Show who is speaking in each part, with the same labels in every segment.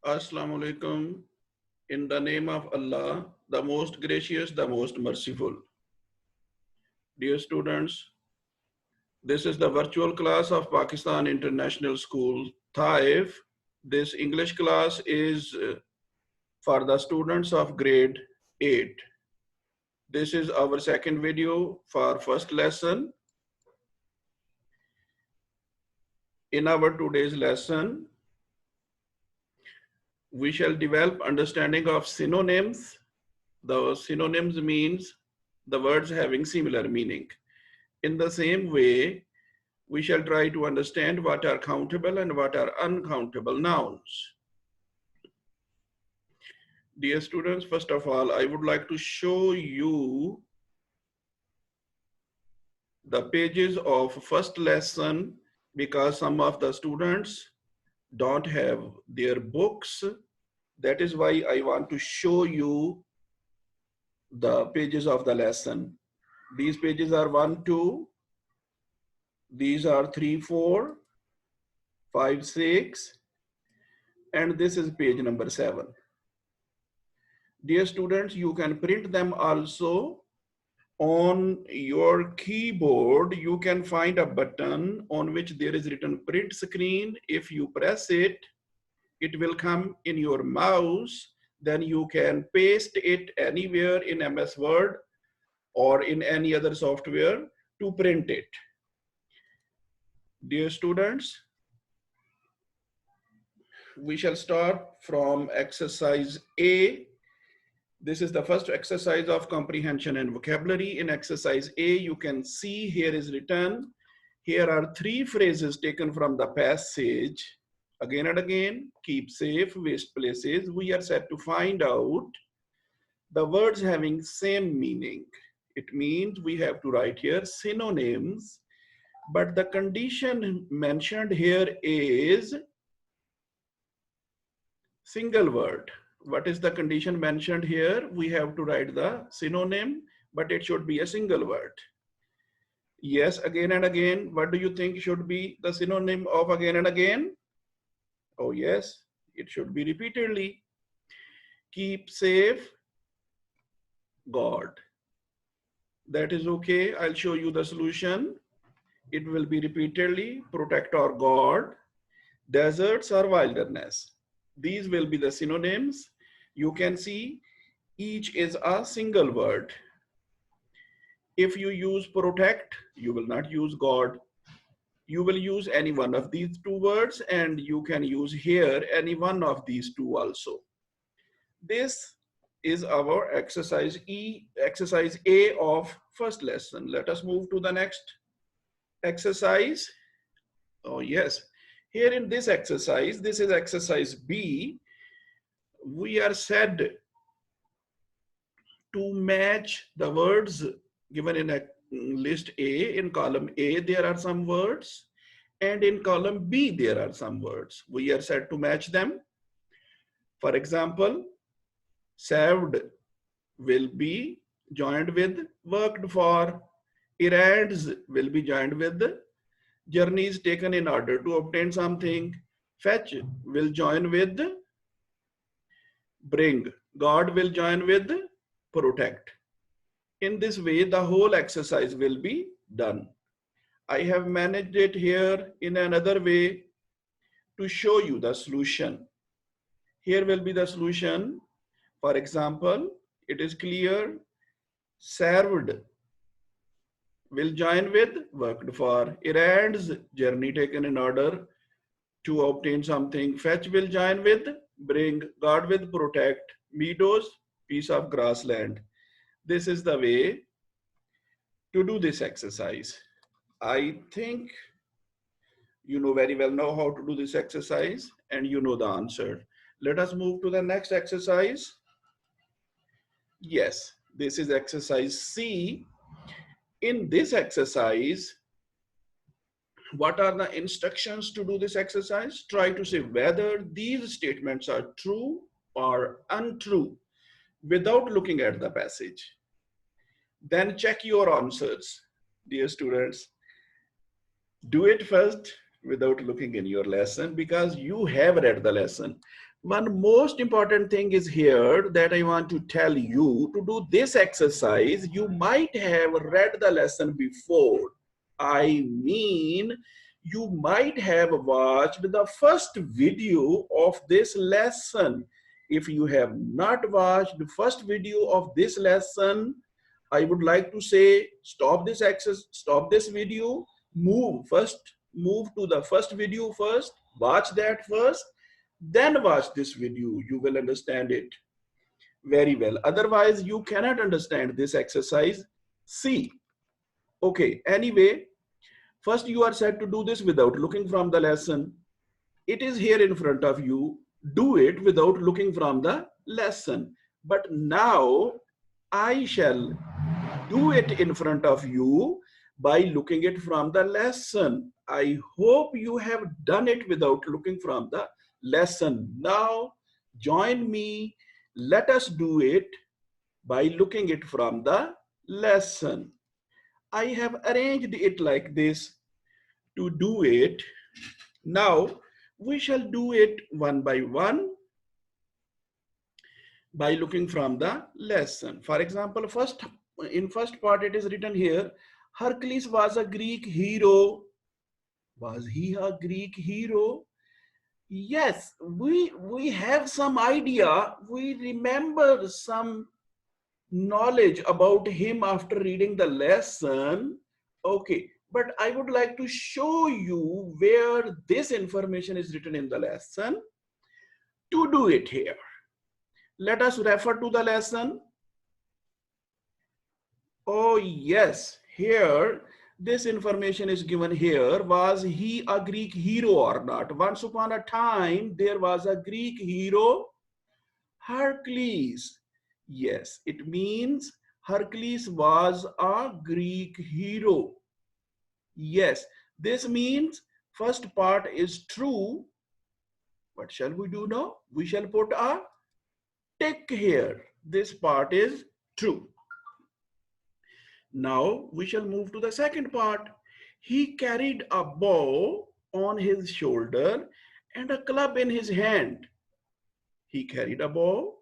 Speaker 1: Assalamu alaikum. In the name of Allah, the most gracious, the most merciful. Dear students, this is the virtual class of Pakistan International School, Taif. This English class is for the students of grade 8. This is our second video for first lesson. In our today's lesson, we shall develop understanding of synonyms. The synonyms means the words having similar meaning. In the same way, we shall try to understand what are countable and what are uncountable nouns. Dear students, first of all, I would like to show you the pages of first lesson because some of the students don't have their books. That is why I want to show you the pages of the lesson. These pages are 1, 2. These are 3, 4, 5, 6. And this is page number 7. Dear students, you can print them also on your keyboard. You can find a button on which there is written print screen. If you press it, it will come in your mouse. Then you can paste it anywhere in MS Word or in any other software to print it. Dear students, we shall start from exercise A. This is the first exercise of comprehension and vocabulary. In exercise A, you can see here is written, here are 3 phrases taken from the passage. Again and again, keep safe, waste places. We are set to find out the words having same meaning. It means we have to write here synonyms, but the condition mentioned here is single word. What is the condition mentioned here? We have to write the synonym, but it should be a single word. Yes, again and again. What do you think should be the synonym of again and again? Oh yes, it should be repeatedly. Keep safe, God. That is okay. I'll show you the solution. It will be repeatedly protect or God, deserts or wilderness. These will be the synonyms. You can see each is a single word. If you use protect, you will not use God. You will use any one of these 2 words, and you can use here any one of these 2 also. This is our exercise A of first lesson. Let us move to the next exercise. Oh yes, here in this exercise, this is exercise B. We are said to match the words given in a list A. In column A, there are some words, and in column B, there are some words. We are said to match them. For example, served will be joined with worked for. Errands will be joined with journeys taken in order to obtain something. Fetch will join with bring. God will join with protect. In this way, the whole exercise will be done. I have managed it here in another way to show you the solution. Here will be the solution. For example, it is clear, served will join with worked for. Errands, journey taken in order to obtain something. Fetch will join with bring. God with protect. Meadows, piece of grassland. This is the way to do this exercise. I think you know very well now how to do this exercise and you know the answer. Let us move to the next exercise. Yes, this is exercise C. In this exercise, what are the instructions to do this exercise? Try to say whether these statements are true or untrue without looking at the passage. Then check your answers, dear students. Do it first without looking in your lesson because you have read the lesson. One most important thing is here that I want to tell you. To do this exercise, you might have read the lesson before. I mean, you might have watched the first video of this lesson. If you have not watched the first video of this lesson, I would like to say stop this video, move to the first video first, watch that first, then watch this video. You will understand it very well. Otherwise, you cannot understand this exercise. See, okay, anyway, first you are said to do this without looking from the lesson. It is here in front of you. Do it without looking from the lesson. But now I shall do it in front of you by looking it from the lesson. I hope you have done it without looking from the lesson. Now join me. Let us do it by looking it from the lesson. I have arranged it like this to do it. Now we shall do it one by one by looking from the lesson. For example, in first part it is written here, Hercules was a Greek hero. Was he a Greek hero? Yes, we have some idea. We remember some knowledge about him after reading the lesson. Okay, but I would like to show you where this information is written in the lesson. To do it here, let us refer to the lesson. Oh yes, here this information is given here. Was he a Greek hero or not? Once upon a time there was a Greek hero, Hercules. Yes, it means Hercules was a Greek hero. Yes, this means first part is true. What shall we do now? We shall put a tick here. This part is true. Now we shall move to the second part. He carried a bow on his shoulder and a club in his hand. He carried a bow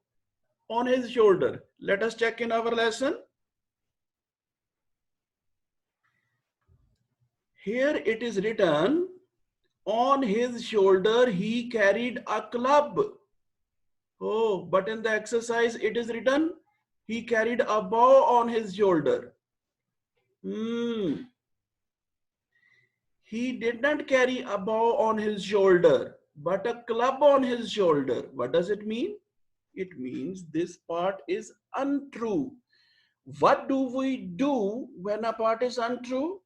Speaker 1: on his shoulder. Let us check in our lesson. Here it is written, on his shoulder he carried a club. Oh, but in the exercise it is written, he carried a bow on his shoulder. He did not carry a bow on his shoulder, but a club on his shoulder. What does it mean? It means this part is untrue. What do we do when a part is untrue?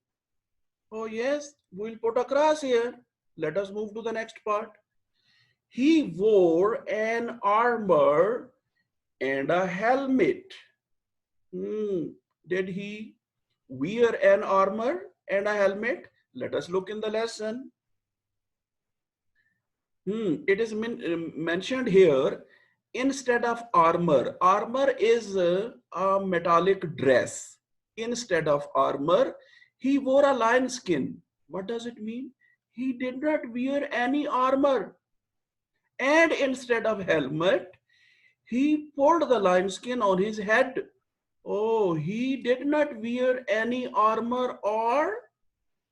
Speaker 1: Oh yes, we'll put a cross here. Let us move to the next part. He wore an armor and a helmet. Did he wear an armor and a helmet? Let us look in the lesson. It is mentioned here, instead of armor. Armor is a metallic dress. Instead of armor, he wore a lion skin. What does it mean? He did not wear any armor. And instead of helmet, he pulled the lion skin on his head. Oh, he did not wear any armor or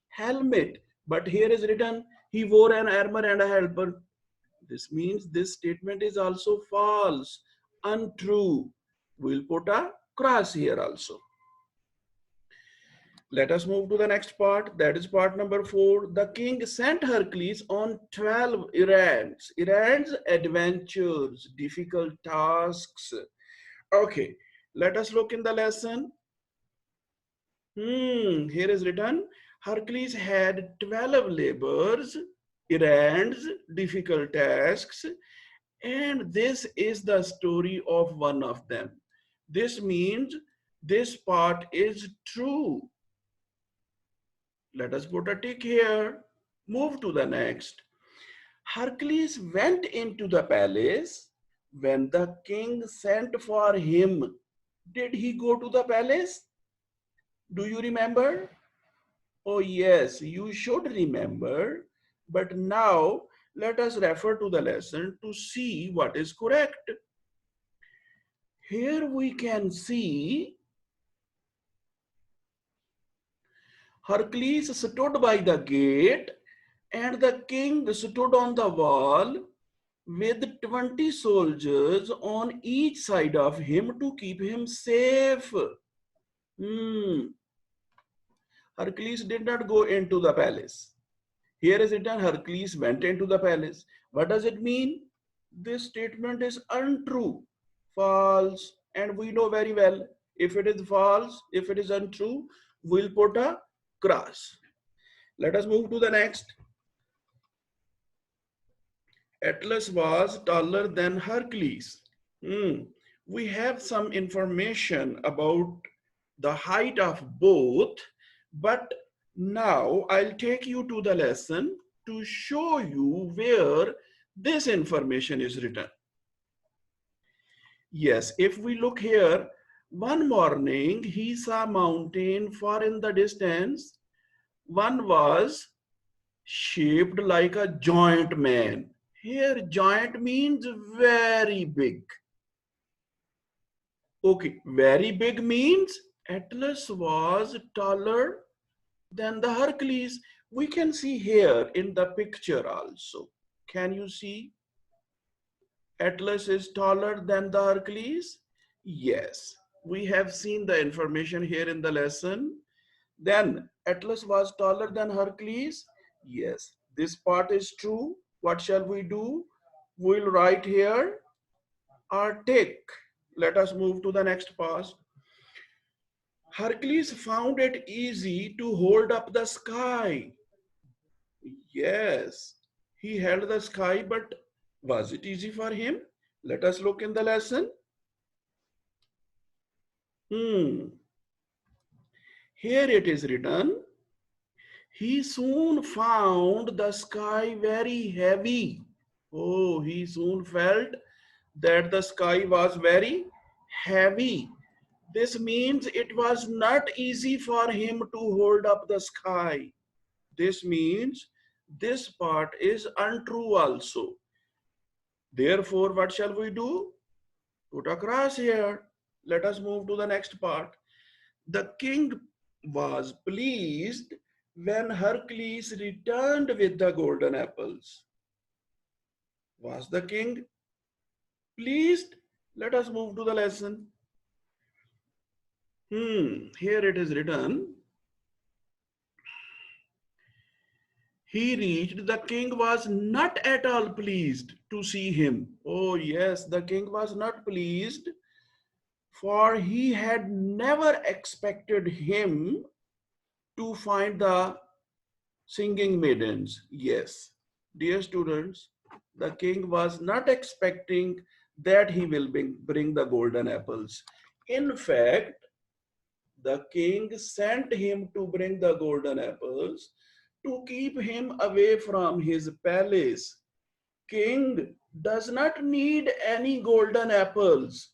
Speaker 1: helmet. But here is written, he wore an armor and a helmet. This means this statement is also false, untrue. We'll put a cross here also. Let us move to the next part. That is part number 4. The king sent Hercules on 12 errands. Errands, adventures, difficult tasks. Okay, let us look in the lesson. Here is written, Hercules had 12 labors, errands, difficult tasks, and this is the story of one of them. This means this part is true. Let us put a tick here. Move to the next. Hercules went into the palace when the king sent for him. Did he go to the palace? Do you remember? Oh yes, you should remember. But now Let us refer to the lesson to see what is correct. Here we can see Hercules stood by the gate and the king stood on the wall with 20 soldiers on each side of him to keep him safe. Hercules did not go into the palace. Here is written Hercules went into the palace. What does it mean? This statement is untrue, false, and we know very well if it is false, if it is untrue, we'll put a cross. Let us move to the next. Atlas was taller than Hercules. We have some information about the height of both, but now I'll take you to the lesson to show you where this information is written. Yes, if we look here, one morning he saw a mountain far in the distance. One was shaped like a giant man. Here, giant means very big. Okay, very big means Atlas was taller than the Hercules. We can see here in the picture also. Can you see? Atlas is taller than the Hercules? Yes, we have seen the information here in the lesson. Then Atlas was taller than Hercules? Yes, this part is true. What shall we do? We'll write here or tick. Let us move to the next part. Hercules found it easy to hold up the sky. Yes, he held the sky, but was it easy for him? Let us look in the lesson. Here it is written, he soon found the sky very heavy. Oh, he soon felt that the sky was very heavy. This means it was not easy for him to hold up the sky. This means this part is untrue also. Therefore, what shall we do? Put a cross here. Let us move to the next part. The king was pleased when Hercules returned with the golden apples. Was the king pleased? Let us move to the lesson. Here it is written, he reached, the king was not at all pleased to see him. Oh yes, the king was not pleased, for he had never expected him to find the singing maidens. Yes, dear students, the king was not expecting that he will bring the golden apples. In fact, the king sent him to bring the golden apples to keep him away from his palace. King does not need any golden apples.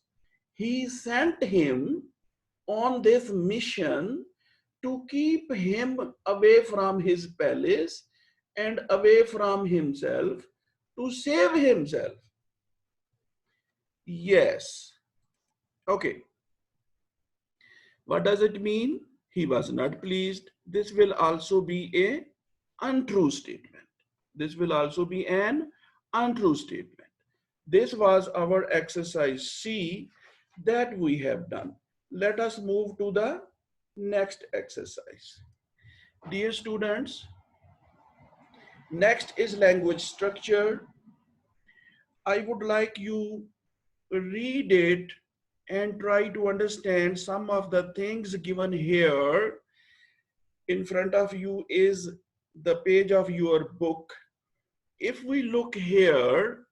Speaker 1: He sent him on this mission to keep him away from his palace and away from himself, to save himself. Yes. Okay. What does it mean? He was not pleased. This will also be a untrue statement. This will also be an untrue statement. This was our exercise C that we have done. Let us move to the next exercise. Dear students, next is language structure. I would like you to read it and try to understand some of the things given here. In front of you is the page of your book. If we look here,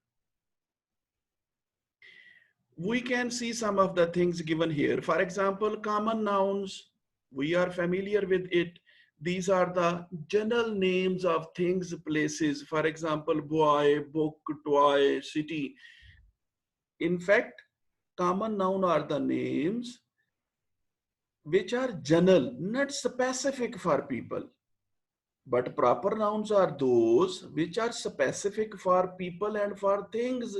Speaker 1: we can see some of the things given here. For example, common nouns, we are familiar with it. These are the general names of things, places. For example, boy, book, toy, city. In fact, common noun are the names which are general, not specific for people. But proper nouns are those which are specific for people and for things,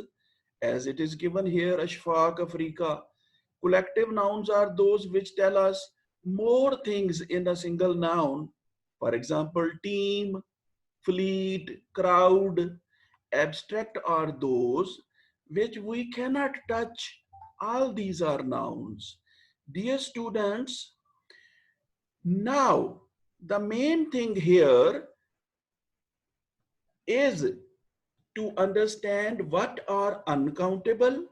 Speaker 1: as it is given here, Ashfaq, Afrika. Collective nouns are those which tell us more things in a single noun. For example, team, fleet, crowd. Abstract are those which we cannot touch. All these are nouns. Dear students, now the main thing here is to understand what are uncountable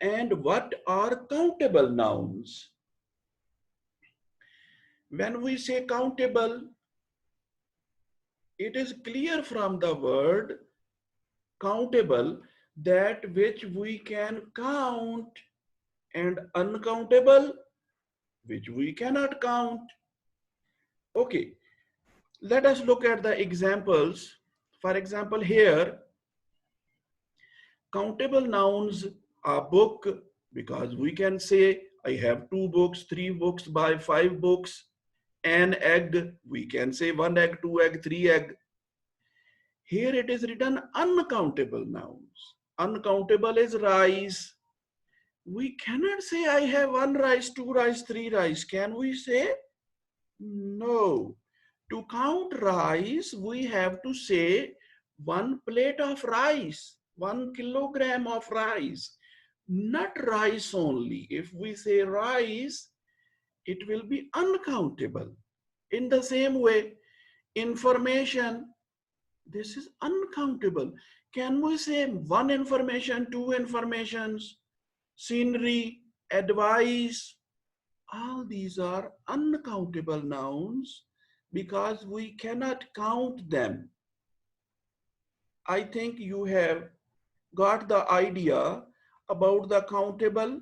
Speaker 1: and what are countable nouns. When we say countable, it is clear from the word countable that which we can count, and uncountable which we cannot count. Okay, let us look at the examples. For example, here, countable nouns are book, because we can say, I have 2 books, 3 books, buy 5 books. An egg, we can say 1 egg, 2 egg, 3 egg. Here it is written uncountable nouns. Uncountable is rice. We cannot say I have 1 rice, 2 rice, 3 rice. Can we say? No. To count rice, we have to say 1 plate of rice, 1 kilogram of rice, not rice only. If we say rice, it will be uncountable. In the same way, information, this is uncountable. Can we say 1 information, 2 informations, scenery, advice? All these are uncountable nouns because we cannot count them. I think you have got the idea about the countable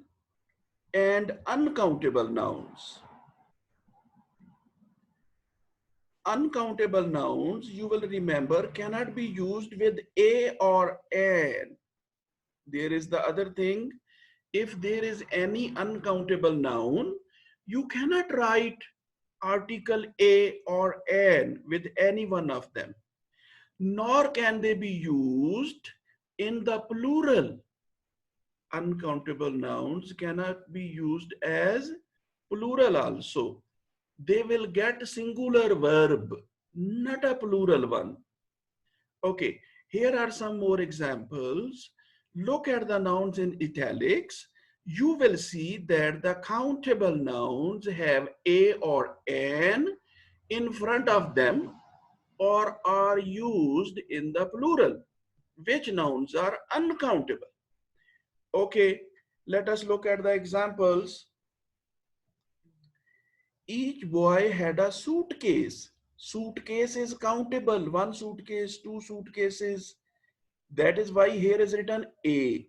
Speaker 1: and uncountable nouns. Uncountable nouns, you will remember, cannot be used with a or an. There is the other thing. If there is any uncountable noun, you cannot write article a or an with any one of them, nor can they be used in the plural. Uncountable nouns cannot be used as plural also. They will get singular verb, not a plural one. Okay, here are some more examples. Look at the nouns in italics. You will see that the countable nouns have a or an in front of them or are used in the plural. Which nouns are uncountable? Okay, let us look at the examples. Each boy had a suitcase. Suitcase is countable. 1 suitcase, 2 suitcases. That is why here is written A.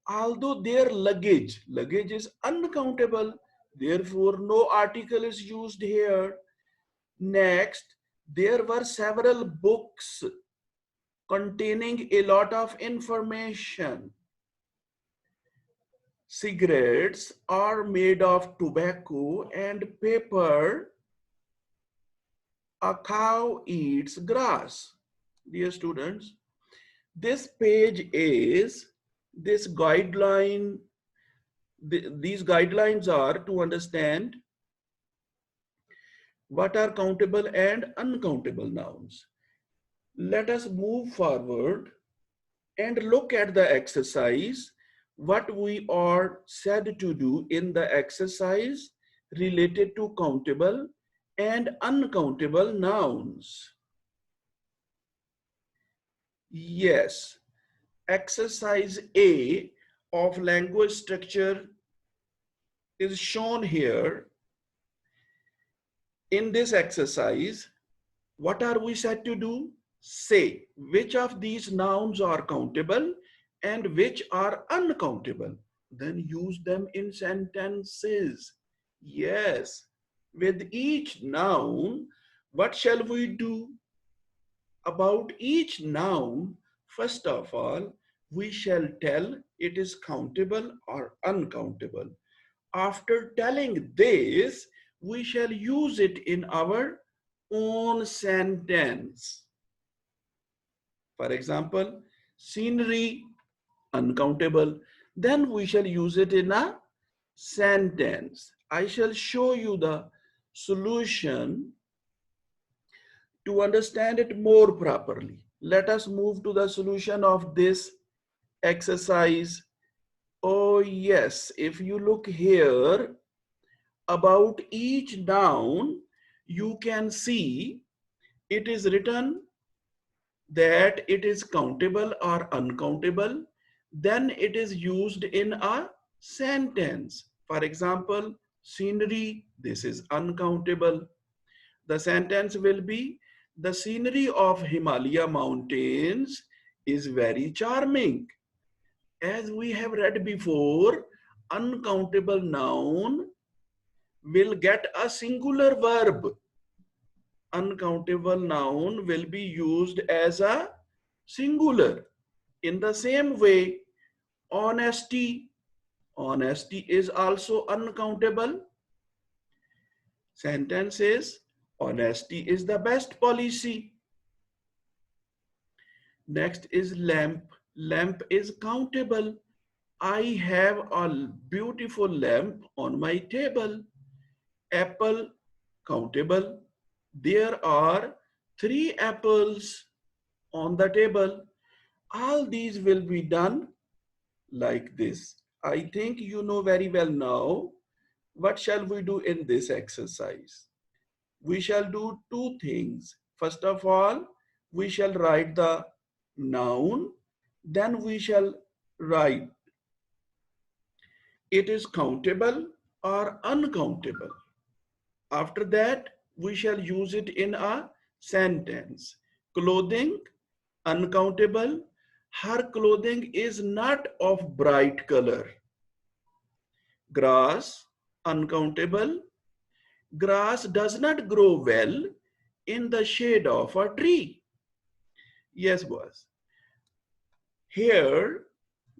Speaker 1: Although their luggage is uncountable, therefore no article is used here. Next, there were several books containing a lot of information. Cigarettes are made of tobacco and paper. A cow eats grass. Dear students, this page is this guideline. These guidelines are to understand what are countable and uncountable nouns. Let us move forward and look at the exercise, what we are said to do in the exercise related to countable and uncountable nouns. Yes, exercise A of language structure is shown here. In this exercise, what are we said to do? Say which of these nouns are countable and which are uncountable. Then use them in sentences. Yes, with each noun, what shall we do? About each noun, first of all, we shall tell it is countable or uncountable. After telling this, we shall use it in our own sentence. For example, scenery, uncountable. Then we shall use it in a sentence. I shall show you the solution to understand it more properly. Let us move to the solution of this exercise. Oh yes, if you look here, about each noun, you can see it is written that it is countable or uncountable. Then it is used in a sentence. For example, scenery, this is uncountable. The sentence will be, the scenery of Himalaya mountains is very charming. As we have read before, uncountable noun will get a singular verb. Uncountable noun will be used as a singular. In the same way, honesty, honesty is also uncountable. Sentence is, honesty is the best policy. Next is lamp. Lamp is countable. I have a beautiful lamp on my table. Apple, countable. There are 3 apples on the table. All these will be done like this. I think you know very well now. What shall we do in this exercise? We shall do 2 things. First of all, we shall write the noun. Then we shall write it is countable or uncountable. After that, we shall use it in a sentence. Clothing, uncountable. Her clothing is not of bright color. Grass, uncountable. Grass does not grow well in the shade of a tree. Yes, boys. Here,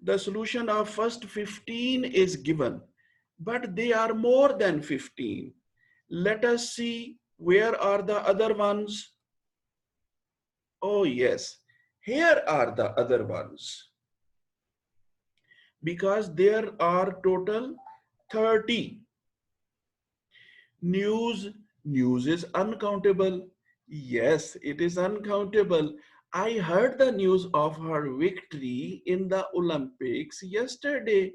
Speaker 1: the solution of first 15 is given, but they are more than 15. Let us see where are the other ones. Oh yes, here are the other ones. Because there are total 30. News, news is uncountable. Yes, it is uncountable. I heard the news of her victory in the Olympics yesterday.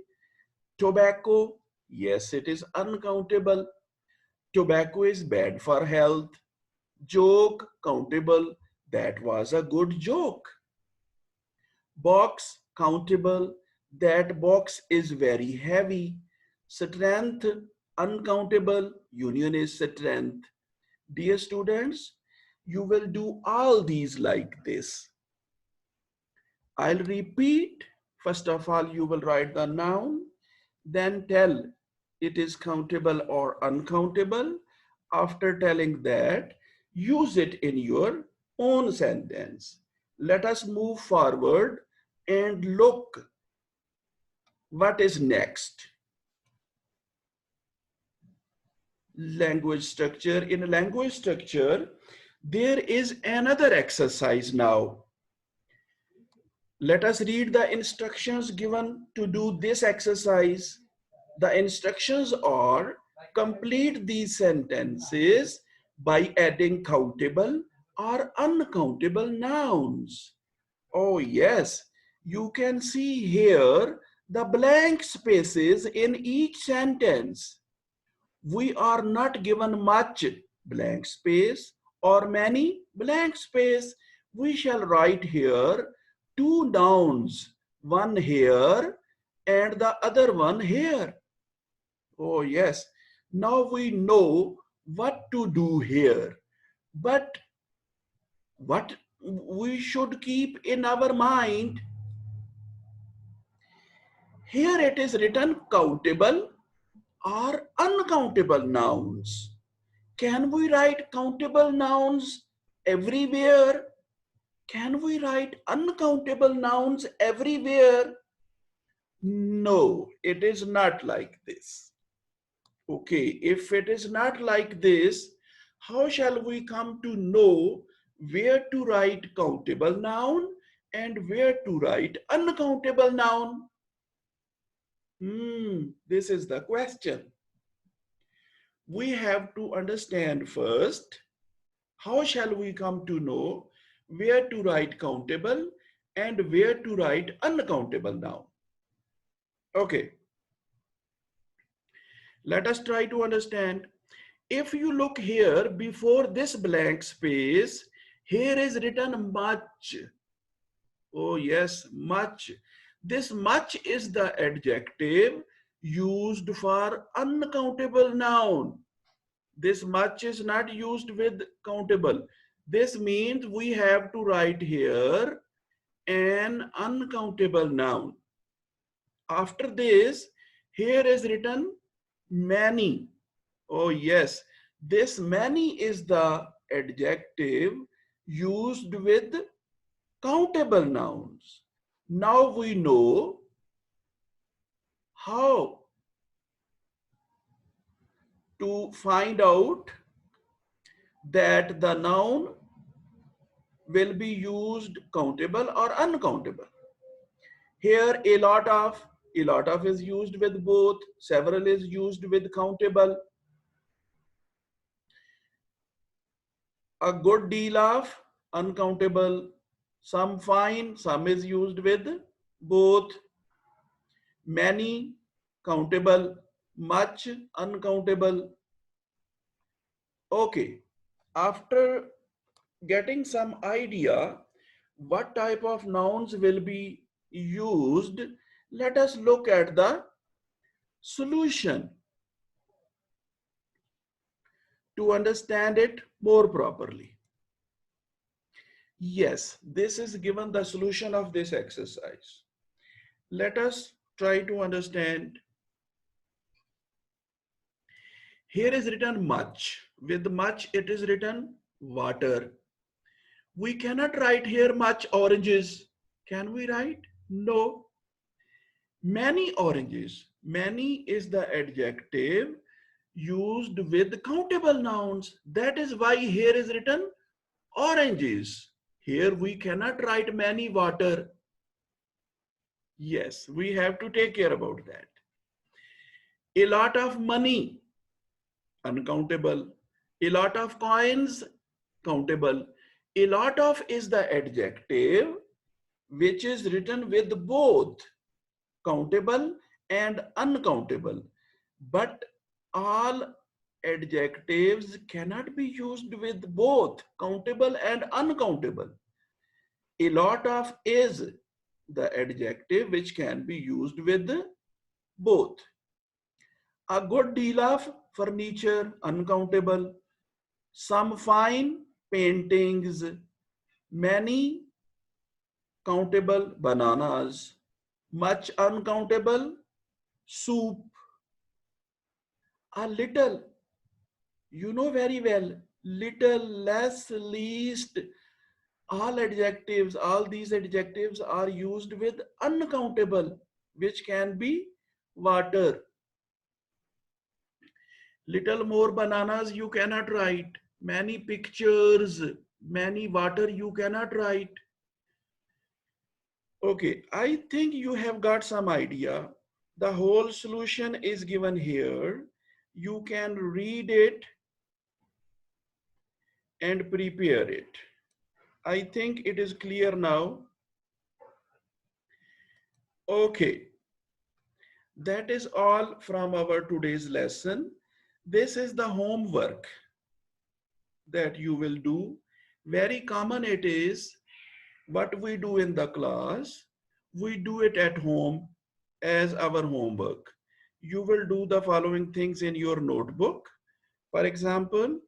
Speaker 1: Tobacco, yes, it is uncountable. Tobacco is bad for health. Joke, countable. That was a good joke. Box, countable. That box is very heavy. Strength, uncountable. Union is strength. Dear students, you will do all these like this. I'll repeat. First of all, you will write the noun, then tell it is countable or uncountable. After telling that, use it in your own sentence. Let us move forward and look what is next. Language structure. In language structure, there is another exercise now. Let us read the instructions given to do this exercise. The instructions are, complete these sentences by adding countable or uncountable nouns. Oh yes, you can see here the blank spaces in each sentence. We are not given much blank space or many blank space. We shall write here 2 nouns, one here and the other one here. Oh yes, now we know what to do here. But what we should keep in our mind, here it is written countable or uncountable nouns. Can we write countable nouns everywhere? Can we write uncountable nouns everywhere? No, it is not like this. Okay, if it is not like this, how shall we come to know where to write countable noun and where to write uncountable noun? This is the question. We have to understand first, how shall we come to know where to write countable and where to write uncountable noun? Okay, let us try to understand. If you look here, before this blank space, here is written much. Oh yes, much. This much is the adjective used for uncountable noun. This much is not used with countable. This means we have to write here an uncountable noun. After this, here is written many. Oh yes, this many is the adjective used with countable nouns. Now we know how to find out that the noun will be used countable or uncountable. Here a lot of is used with both, several is used with countable, a good deal of uncountable, some fine, some is used with both, many countable, much uncountable. Okay, after getting some idea what type of nouns will be used, let us look at the solution to understand it more properly. Yes, this is given the solution of this exercise. Let us try to understand. Here is written much. With much, it is written water. We cannot write here much oranges. Can we write? No. Many oranges. Many is the adjective used with countable nouns. That is why here is written oranges. Here we cannot write many water. Yes, we have to take care about that. A lot of money, uncountable. A lot of coins, countable. A lot of is the adjective which is written with both countable and uncountable. But all adjectives cannot be used with both countable and uncountable. A lot of is the adjective which can be used with both. A good deal of furniture, uncountable. Some fine paintings, many countable bananas, much uncountable soup. A little, you know very well, little, less, least, all these adjectives are used with uncountable, which can be water. Little more bananas you cannot write. Many pictures, many water you cannot write. Okay, I think you have got some idea. The whole solution is given here. You can read it and prepare it. I think it is clear now. Okay, that is all from our today's lesson. This is the homework that you will do. Very common it is. What we do in the class, we do it at home as our homework. You will do the following things in your notebook. For example,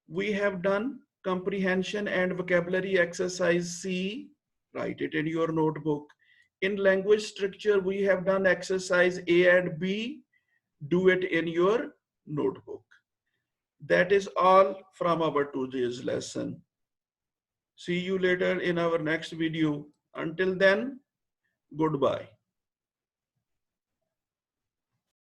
Speaker 1: we have done comprehension and vocabulary exercise C. Write it in your notebook. In language structure, we have done exercise A and B. Do it in your notebook. That is all from our today's lesson. See you later in our next video. Until then, goodbye.